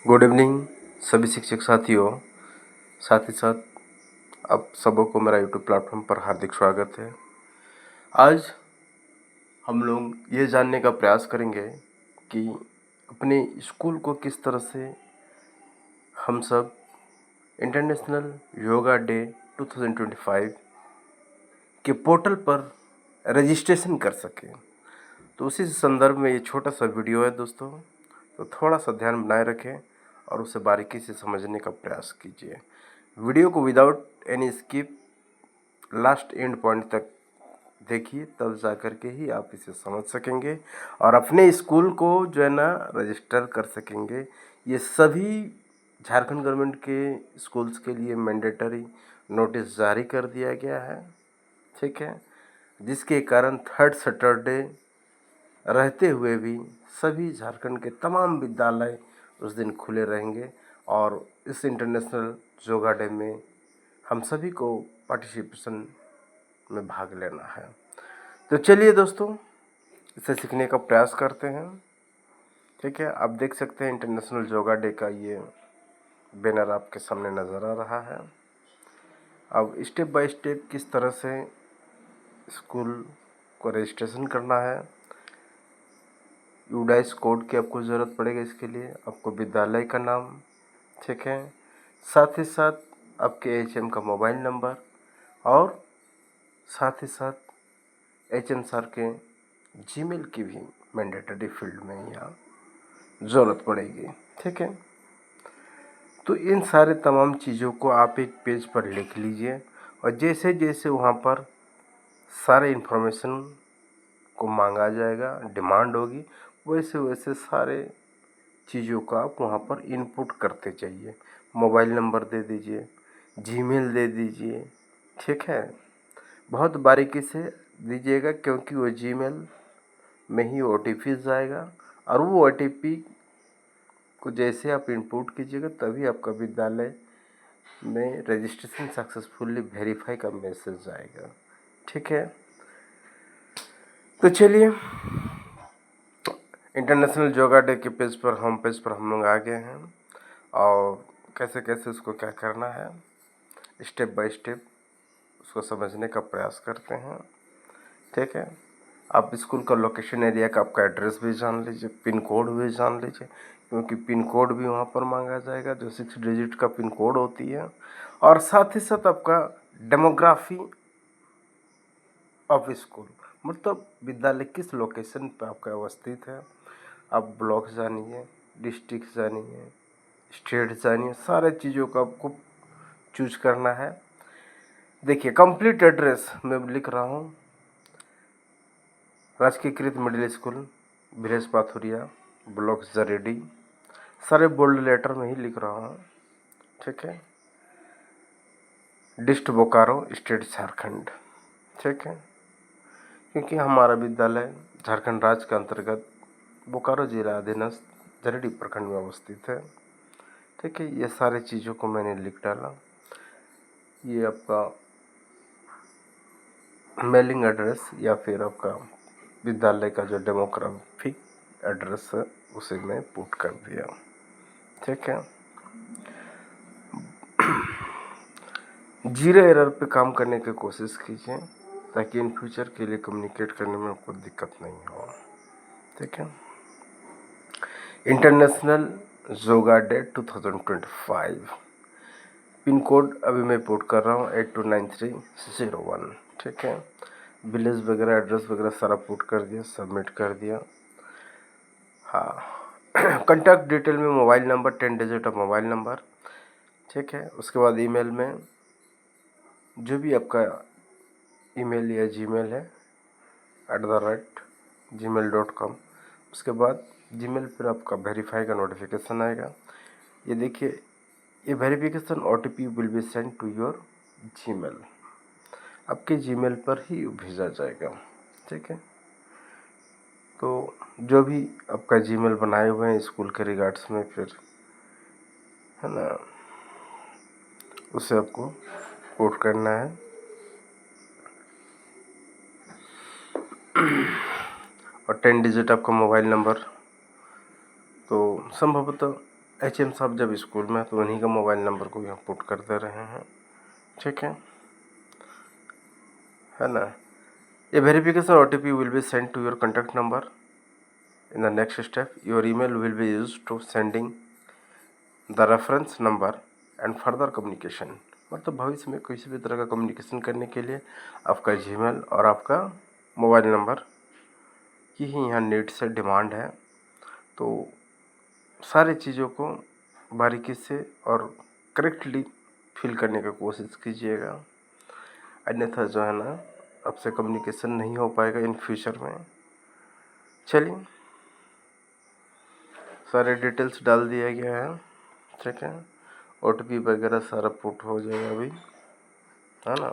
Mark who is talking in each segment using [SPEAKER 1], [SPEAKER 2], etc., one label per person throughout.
[SPEAKER 1] Good evening सभी शिक्षक साथियों। साथ ही साथ आप सबों को मेरा यूट्यूब प्लेटफॉर्म पर हार्दिक स्वागत है। आज हम लोग ये जानने का प्रयास करेंगे कि अपने स्कूल को किस तरह से हम सब इंटरनेशनल योगा डे 2025 के पोर्टल पर रजिस्ट्रेशन कर सकें। तो उसी संदर्भ में ये छोटा सा वीडियो है दोस्तों, तो थोड़ा सा ध्यान बनाए रखें और उसे बारीकी से समझने का प्रयास कीजिए। वीडियो को without any skip last and point तक देखिए, तब जा कर के ही आप इसे समझ सकेंगे और अपने स्कूल को जो है ना रजिस्टर कर सकेंगे। ये सभी झारखंड गवर्नमेंट के स्कूल्स के लिए मैंडेटरी नोटिस जारी कर दिया गया है, ठीक है, जिसके कारण थर्ड सैटरडे रहते हुए भी सभी झारखंड के तमाम विद्यालय उस दिन खुले रहेंगे और इस इंटरनेशनल योगा डे में हम सभी को पार्टिसिपेशन में भाग लेना है। तो चलिए दोस्तों, इसे सीखने का प्रयास करते हैं, ठीक है। आप देख सकते हैं इंटरनेशनल योगा डे का ये बैनर आपके सामने नज़र आ रहा है। अब स्टेप बाय स्टेप किस तरह से स्कूल को रजिस्ट्रेशन करना है, यूडाइस कोड की आपको ज़रूरत पड़ेगी। इसके लिए आपको विद्यालय का नाम, ठीक है, साथ ही साथ आपके एचएम का मोबाइल नंबर और साथ ही साथ एचएम सर के जीमेल की भी मैंडेटरी फील्ड में यहाँ ज़रूरत पड़ेगी, ठीक है। तो इन सारे तमाम चीज़ों को आप एक पेज पर लिख लीजिए और जैसे जैसे वहाँ पर सारे इन्फॉर्मेशन को मांगा जाएगा, डिमांड होगी, वैसे वैसे सारे चीज़ों का आप वहाँ पर इनपुट करते जाइए। मोबाइल नंबर दे दीजिए, जीमेल दे दीजिए, ठीक है। बहुत बारीकी से दीजिएगा क्योंकि वो जीमेल में ही ओटीपी जाएगा और वो ओटीपी को जैसे आप इनपुट कीजिएगा तभी आपका विद्यालय में रजिस्ट्रेशन सक्सेसफुली वेरीफाई का मैसेज आएगा, ठीक है। तो चलिए, इंटरनेशनल योगा डे के पेज पर, होम पेज पर हम लोग आ गए हैं और कैसे कैसे उसको क्या करना है स्टेप बाय स्टेप उसको समझने का प्रयास करते हैं, ठीक है। आप स्कूल का लोकेशन एरिया का आपका एड्रेस भी जान लीजिए, पिन कोड भी जान लीजिए क्योंकि पिन कोड भी वहाँ पर मांगा जाएगा जो 6 डिजिट का पिन कोड होती है। और साथ ही साथ आपका डेमोग्राफी ऑफ स्कूल, मतलब विद्यालय किस लोकेशन पर आपका अवस्थित है। आप ब्लॉक जानिए, डिस्ट्रिक्ट जानिए, स्टेट जानिए, सारे चीज़ों का आपको चूज करना है। देखिए, कंप्लीट एड्रेस मैं लिख रहा हूँ, राजकीयकृत middle school village Pathuria, block Jaredi, सारे बोल्ड लेटर में ही लिख रहा हूँ, ठीक है। डिस्ट्रिक्ट बोकारो, स्टेट झारखंड, ठीक है, क्योंकि हमारा विद्यालय झारखंड राज्य के अंतर्गत बोकारो जिला अधीनस्थ जरेडी प्रखंड में अवस्थित है, ठीक है। ये सारी चीज़ों को मैंने लिख डाला। ये आपका मेलिंग एड्रेस या फिर आपका विद्यालय का जो डेमोग्राफिक एड्रेस है उसे मैं पुट कर दिया, ठीक है। जीरो एरर पे काम करने की कोशिश कीजिए ताकि इन फ्यूचर के लिए कम्युनिकेट करने में आपको दिक्कत नहीं हो, ठीक है। International yoga day 2025 pin code अभी मैं पुट कर रहा हूँ 829301, ठीक है। विलेज वगैरह एड्रेस वगैरह सारा पुट कर दिया, सबमिट कर दिया। हाँ, कॉन्टैक्ट डिटेल में mobile number 10 digit of mobile number, ठीक है। उसके बाद ईमेल में जो भी आपका ईमेल या जीमेल है @gmail.com, उसके बाद जीमेल पर आपका वेरीफाई का नोटिफिकेशन आएगा। ये देखिए, ये verification OTP will be send to your Gmail, आपके जीमेल पर ही भेजा जाएगा, ठीक है। तो जो भी आपका जीमेल बनाए हुए हैं स्कूल के रिगार्ड्स में, फिर है ना, उसे आपको पोर्ट करना है। और 10 डिजिट आपका मोबाइल नंबर, तो संभवतः HM साहब जब स्कूल में तो उन्हीं का मोबाइल नंबर को यहाँ पुट कर दे रहे हैं, ठीक है ना। A verification OTP will be send to your contact number. In the next step your email will be use to sending the reference number and further communication. मतलब भविष्य में किसी भी तरह का कम्युनिकेशन करने के लिए आपका जीमेल और आपका मोबाइल नंबर की ही यहाँ नीड से डिमांड है। तो सारी चीज़ों को बारीकी से और करेक्टली फिल करने का कोशिश कीजिएगा, अन्यथा जो है ना आपसे कम्युनिकेशन नहीं हो पाएगा इन फ्यूचर में। चलिए, सारे डिटेल्स डाल दिया गया है, ठीक है। OTP वगैरह सारा पुट हो जाएगा अभी, है ना।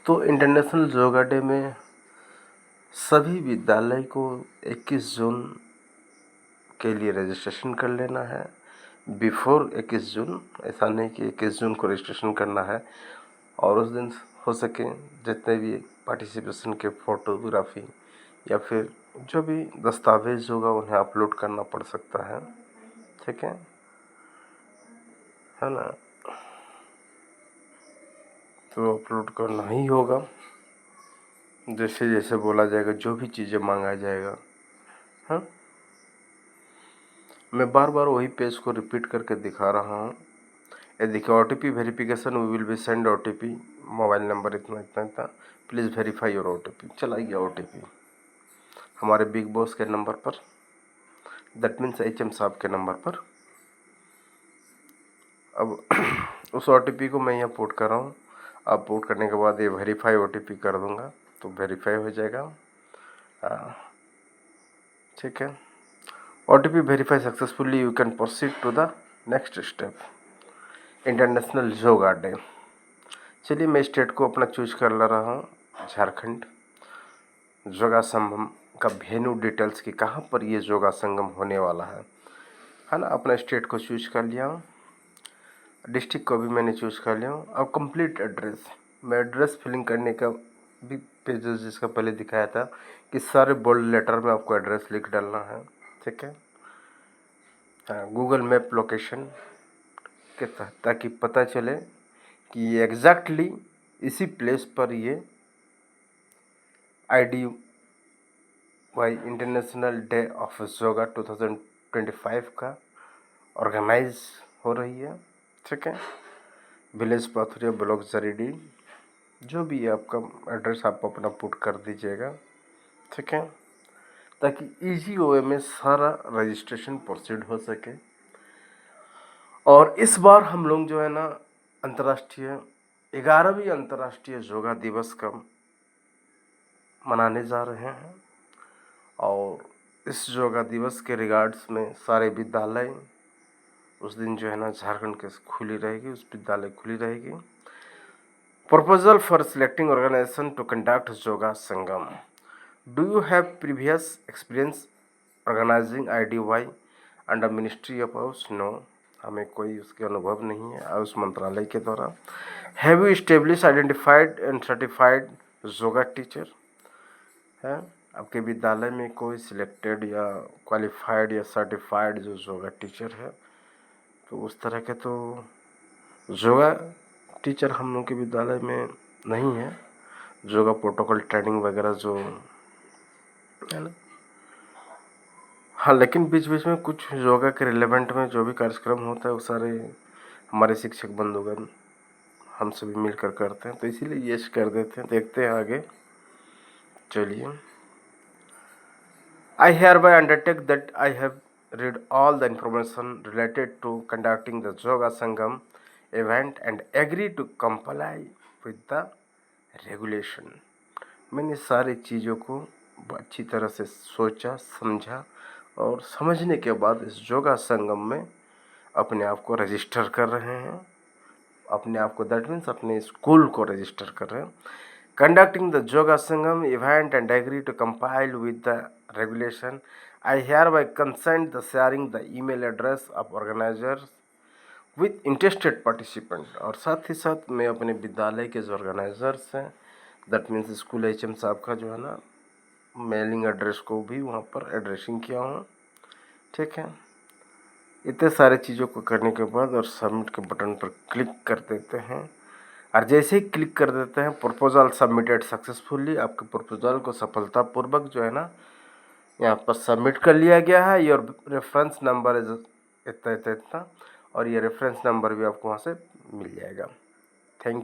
[SPEAKER 1] तो इंटरनेशनल योगा डे में सभी विद्यालय को 21 जून के लिए रजिस्ट्रेशन कर लेना है। बिफोर 21 जून, ऐसा नहीं कि 21 जून को रजिस्ट्रेशन करना है और उस दिन हो सके जितने भी पार्टिसिपेशन के फोटोग्राफी या फिर जो भी दस्तावेज होगा उन्हें अपलोड करना पड़ सकता है, ठीक है ना। तो अपलोड करना ही होगा, जैसे जैसे बोला जाएगा, जो भी चीज़ें मांगा जाएगा। हाँ, मैं बार बार वही पेज को रिपीट करके दिखा रहा हूँ। ये देखिए, OTP verification we will be send OTP, mobile number इतना इतना इतना, प्लीज़ वेरीफाई योर OTP। चला गया OTP हमारे बिग बॉस के नंबर पर, दैट मीन्स HM साहब के नंबर पर। अब उस OTP को मैं यहाँ पुट कर रहा हूँ। अब पुट करने के बाद ये वेरीफाई OTP कर दूँगा तो वेरीफाई हो जाएगा, ठीक है। OTP verify successfully, you can proceed to the next step, international yoga day. चलिए, मैं स्टेट को अपना चूज कर ले रहा हूँ, झारखंड। योगा संगम का वेन्यू डिटेल्स की कहाँ पर ये योगा संगम होने वाला है ना। अपना स्टेट को चूज कर लिया हूँ, डिस्ट्रिक्ट को भी मैंने चूज कर लिया हूँ। अब कंप्लीट एड्रेस, मैं एड्रेस फिलिंग करने का भी पेजेस जिसका पहले दिखाया था कि सारे बोल्ड लेटर में आपको एड्रेस लिख डालना है, ठीक है। हाँ, गूगल मैप लोकेशन के तहत, ताकि पता चले कि ये एग्जैक्टली इसी प्लेस पर ये IDY international day of yoga 2025 का ऑर्गेनाइज हो रही है, ठीक है। विलेज पाथुरिया, ब्लॉक जरीडी, जो भी है आपका एड्रेस आप अपना पुट कर दीजिएगा, ठीक है, ताकि इजी वे में सारा रजिस्ट्रेशन प्रोसीड हो सके। और इस बार हम लोग जो है ना अंतर्राष्ट्रीय 11वीं अंतर्राष्ट्रीय योगा दिवस का मनाने जा रहे हैं। और इस योगा दिवस के रिगार्ड्स में सारे विद्यालय उस दिन जो है ना झारखंड के खुली रहेगी, उस विद्यालय खुली रहेगी। Proposal for selecting organization to conduct yoga Sangam. Do you have previous experience organizing IDY under ministry of AYUSH? No, हमें कोई उसके अनुभव नहीं है आयुष मंत्रालय के द्वारा। Have you establish identified and certified yoga teacher? है आपके विद्यालय में कोई सिलेक्टेड या क्वालिफाइड या सर्टिफाइड जो योगा टीचर है? तो उस तरह के तो योगा टीचर हम लोग के विद्यालय में नहीं है। योगा प्रोटोकॉल ट्रेनिंग वगैरह जो है ना, हाँ, लेकिन बीच बीच में कुछ योगा के रिलेवेंट में जो भी कार्यक्रम होता है वो सारे हमारे शिक्षक बंधुगण हम सभी मिलकर करते हैं, तो इसीलिए ये कर देते हैं। देखते हैं आगे, चलिए। I hereby undertake that I have read all the information related to conducting the Yoga Sangam event and agree to comply with the regulation. मैंने सारी चीज़ों को अच्छी तरह से सोचा, समझा और समझने के बाद इस योगा संगम में अपने आप को रजिस्टर कर रहे हैं। अपने आप को, दैट मीन्स अपने स्कूल को रजिस्टर कर रहे हैं। Conducting the Yoga Sangam event and agree to comply with the regulation. I hereby consent the sharing the email address of organizers with interested participant। और साथ ही साथ मैं अपने विद्यालय के जो ऑर्गेनाइजर्स हैं, दैट मीन्स स्कूल HM साहब का जो है ना मेलिंग एड्रेस को भी वहाँ पर एड्रेसिंग किया हूँ, ठीक है। इतने सारे चीज़ों को करने के बाद और सबमिट के बटन पर क्लिक कर देते हैं और जैसे ही क्लिक कर देते हैं प्रपोजल सबमिटेड सक्सेसफुली, आपके प्रपोजल को सफलतापूर्वक जो है ना यहाँ पर सबमिट कर लिया गया है। योर रेफरेंस नंबर इज इतना इतना इतना, और ये रेफरेंस नंबर भी आपको वहाँ से मिल जाएगा। Thank you.